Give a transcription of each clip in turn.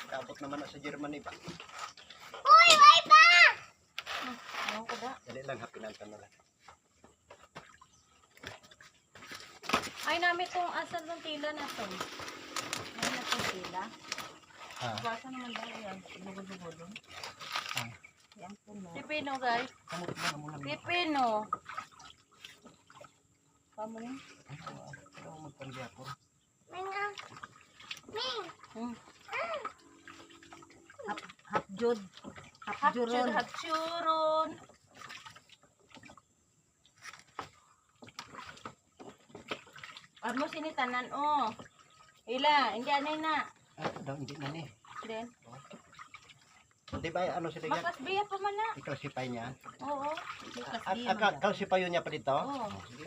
Kabot naman na sa Germany pa. Uy, may pa! Ano ko da? Dali lang, hapinantan na lang. Ay, namin tong asan ng tila na to. Ay, na tong tila. Ha? Basa naman daw yan. Lugod-lugodon. Ah. Yan po no. Pipino, guys. Kamot na mo lang. Pipino. Kamu ni? Ano magpalya ko? Mga. Ming. Hapjud. Hapjuron. Hapjuron. Amo sinitanan oh. Ila, hindi anay na. Daw, hindi na ni. Then, Di ba, ano sila yan? makas biya pa man na. I-classify niya? Oo. Classify yun niya pa dito? Oo. Sige.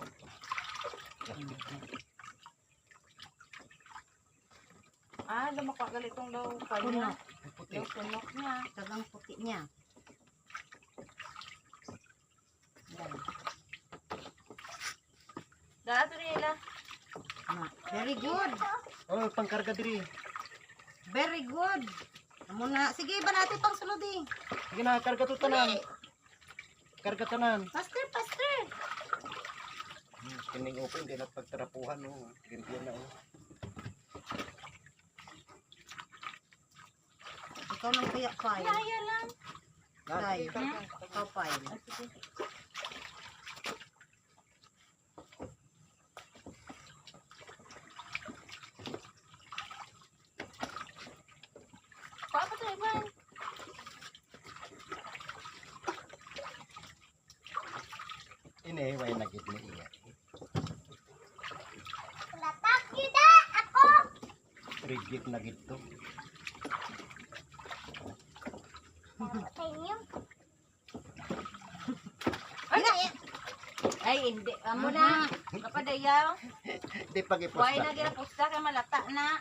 Ah, lumakagalitong daw kanya. Punok. Puti. Daw punok niya. Tagang puti niya. Dato nila. Very good. Oh, pangkarga diri. Very good. Amo na. Sige, ba natin pang sulod eh. Sige na, karga to tanan. Karga tanan. Faster, faster. Kining open, hindi na pagtarapuhan. Oh. Limpiyan na. Oh. Ikaw nang kaya file. Kaya lang. Dai. Sige, karga. Ikaw file. Ah, sige. Kuha pa tayo, Ivan. Ini, way na gid ni iya. Latak kita ako. Rigid na gid to. Tayo. Ay, hindi. Amo na. Kapadayaw. Di pag Huwag na gina pusta kay malata na.